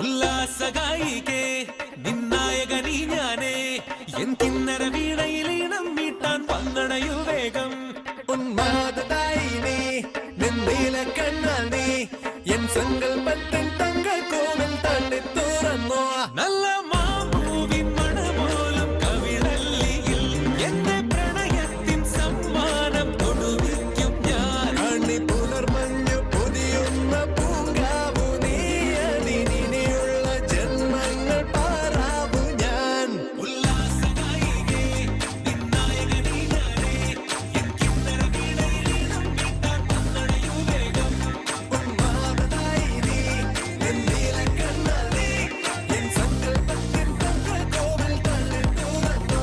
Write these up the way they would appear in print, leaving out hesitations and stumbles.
ഉല്ലാസഗായികേ നിന്നായകനീ ഞാനേ എൻ കിന്നര വീണയിലീണം മീട്ടാൻ വന്നണയു വേഗം ഉന്മാദതായി നീ നിന്നീല കണ്ണാൽ നീ എൻ സങ്കൽപ്പത്തിൻ തങ്ക കോവിൽ തള്ളി തുറന്നോ നല്ല മാമൂവിൻ മണമോലും കവിളല്ലിയിൽ എന്റെ പ്രണയത്തിൻ സമ്മാനം കൊടുവിക്കും ഞാൻ അണി പുലർമഞ്ഞു പൊതിയുന്ന പൂങ്കാവു നീ അതിനിയുള്ള ജന്മങ്ങൾ പാറാവു ഞാൻ ഉല്ലാസഗായികേ നിന്നായകനീ ഞാനേ എൻ കിന്നര വീണയിലീണം മീട്ടാൻ വന്നണയു വേഗം ഉന്മാദതായി നീ നിന്നീല കണ്ണാൽ നീ എൻ സങ്കൽപ്പത്തിൻ തങ്ക കോവിൽ തള്ളി തുറന്നോ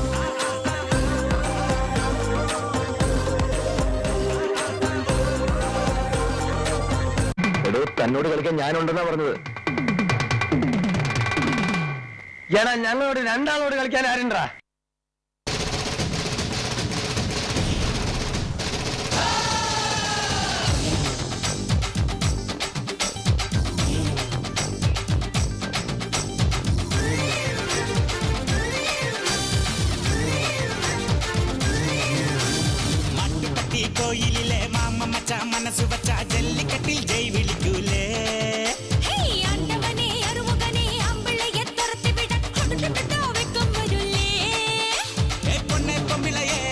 എടോ തന്നോട് കളിക്കാൻ ഞാനുണ്ടെന്നാ പറഞ്ഞത്. എടാ ഞങ്ങളോട് രണ്ടാളോട് കളിക്കാൻ ആരുണ്ടാ? മാട്ടുപട്ടി കോയിലിലെ മാമ മച്ച മനസ്സ് വച്ച ജല്ലിക്കെട്ടിൽ ജയ് വിളിക്കൂലേ പൊന്നെ പൊമ്പിളയെ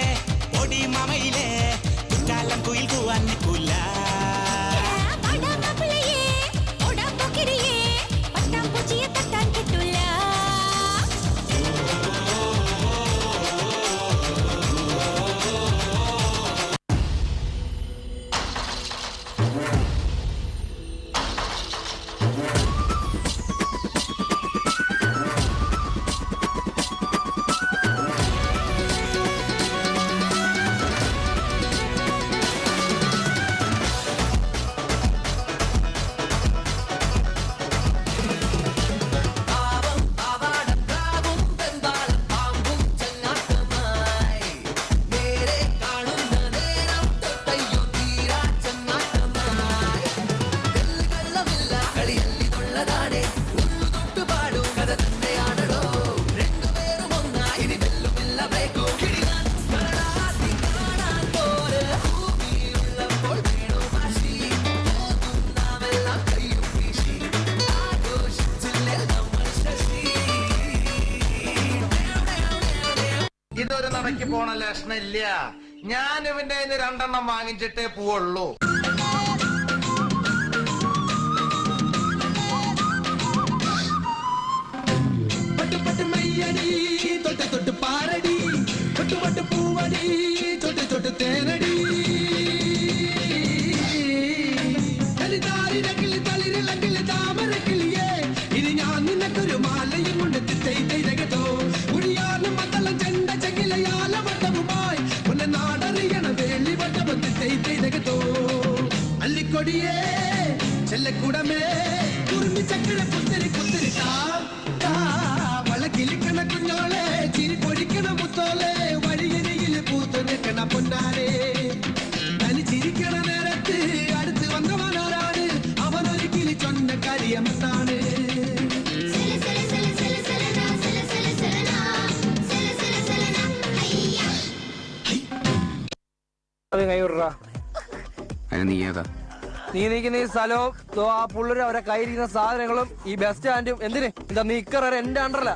പൊടി മാമയിലെ കുറ്റാലം കുയിൽ കൂവാൻ നിൽക്കൂല ഇതൊരു നടക്ക് പോണ ലക്ഷണില്ല. ഞാൻ ഇവന്റെ കയ്യിന്ന് 2 എണ്ണം വാങ്ങിച്ചിട്ടേ പോവുള്ളൂ. അല്ലിക്കൊടിയേ ചെല്ലക്കൂടമേ കുറുമ്പി ചക്കര കുത്തിരി കുത്തിരി വളക്കിലിക്കണ കുഞ്ഞോളെ ചിരി പൊടിക്കണ മുത്തോളെ വഴിയരികിൽ പൂത്തു നിൽക്കണ പൊന്നാരെ തനി ചിരിക്കണ നേരത്ത് അടുത്ത് വന്നവനാരാണ് അവനൊരിക്കലും ചൊന്ന കാര്യമെന്നാണ് നീ നിൽക്കുന്ന ഈ സ്ഥലവും ആ പുള്ളരും അവരെ കയ്യിരിക്കുന്ന സാധനങ്ങളും ഈ ബസ് സ്റ്റാൻഡും എന്തിന് എന്താ നീക്കറ എന്റെ അണ്ടറല്ല.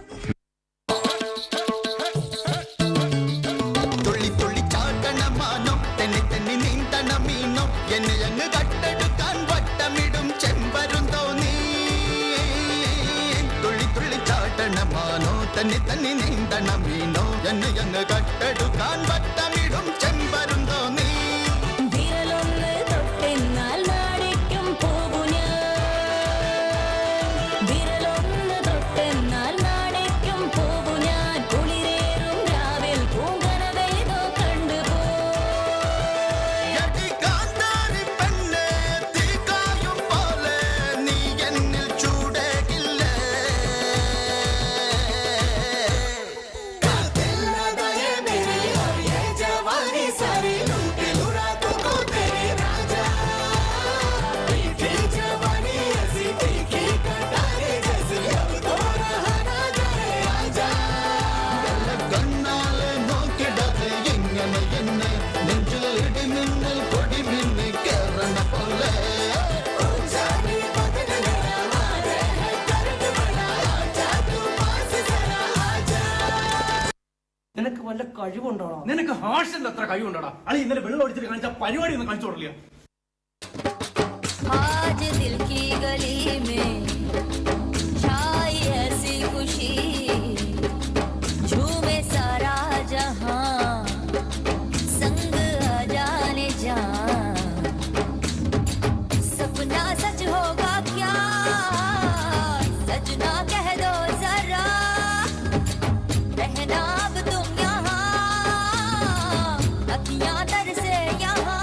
തുള്ളി തുള്ളി ചാട്ടണമാനോ തെന്നി തെന്നി നീന്തണമീനോ എന്നെ അങ്ങ് കട്ടെടുക്കാൻ വട്ടമിടും ചെമ്പരും തോന്നി. തുള്ളി തുള്ളി ചാട്ടണമാനോ തെന്നി തെന്നി നീന്തണമീനോ എന്നെ അങ്ങ് കട്ടെടുക്കാൻ വട്ടമിടും ചെമ്പരും തോന്നി. വല്ല കഴിവുണ്ടോടാ? നിനക്ക് ഹാഷിന്റെ അത്ര കഴിവുണ്ടോടാ? അളി ഇന്നലെ വെള്ളം ഒടിച്ചിട്ട് കാണിച്ച പരിപാടി ഒന്നും കാണിച്ചു കൊടുക്കില്ല. आज दिल की गली में छाई ऐसी खुशी झूमे सारा जहां संग आ जाने जा सपना सच होगा क्या सजना कह दो जरा रहना अब तुम यहाँ अखियां तर से यहाँ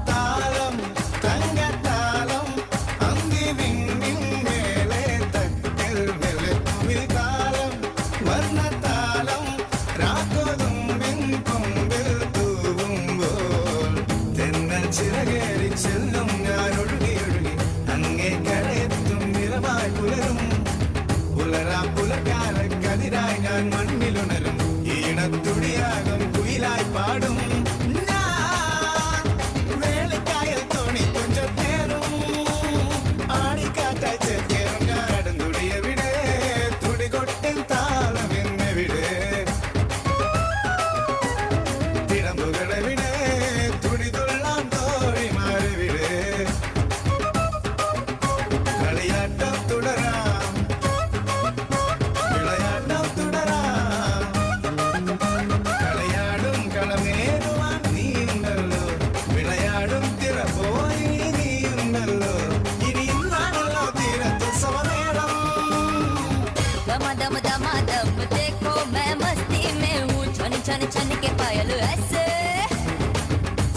താളം തങ്കത്താളം അങ്കി വിണ്ണിൻ മേലെ തട്ടിൽ വെളുപ്പിൽ കാലം വർണ്ണത്താളം രാക്കൊതുമ്പിൻ കൊമ്പിൽ തൂവുമ്പോൾ തെന്നൽ ചിറകേറി ചെല്ലും ഞാൻ ഒഴുകി ഒഴുകി അങ്ങേ കരയെത്തും നിറമായി പുലരും പുലർക്കാല കതിരായി ഞാൻ മണ്ണിലുണരും ഈണത്തുടിയാകും കുയിലായി പാടും വേളിക്കായൽ തോണി കൊഞ്ചം നേരും ആടിക്കാറ്റായി ചേർക്കേറും ഞാടും തുടിയെവിടെ തുടികൊട്ടിൽ താളം എന്നെവിടെ തിടമ്പുകളെവിടെ തുടി തുള്ളാൻ തോഴിമാരെവിടെ കളിയാട്ടം തുടരാം വിളയാട്ടം തുടരാം കളിയാടും കളമേറുവാൻ നീയുണ്ടല്ലോ വിളയാടും തിര പോയി നീയുണ്ടല്ലോ ഇനി ഇന്നാണല്ലോ തീരത്ത് സമനേരം दम दम दम दम देखो मैं मस्ती में हूँ छन छन छन के पायल ऐसे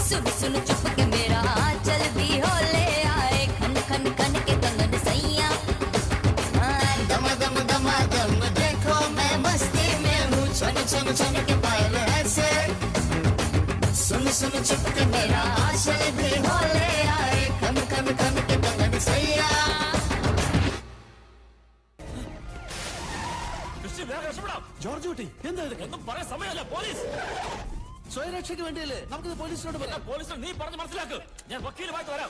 सुन सुन चुप के मेरा आंचल भी होले आए खन खन खन के कंगन सैया दम दम दम दम देखो मैं मस्ती में हूँ छन छन छन के पायल ऐसे सुन सुन चुप के मेरा आशय भी होले आए खन खन खन के कंगन सैया ജോർജ് കുട്ടി എന്താ ഒന്നും പറയാൻ സമയമല്ല. പോലീസ് സ്വയരക്ഷയ്ക്ക് വേണ്ടിയല്ലേ നമുക്കിത് പോലീസിനോട് പറയാം. പോലീസിനെ നീ പറഞ്ഞ് മനസ്സിലാക്ക്. ഞാൻ വക്കീലുമായിട്ട് വരാം.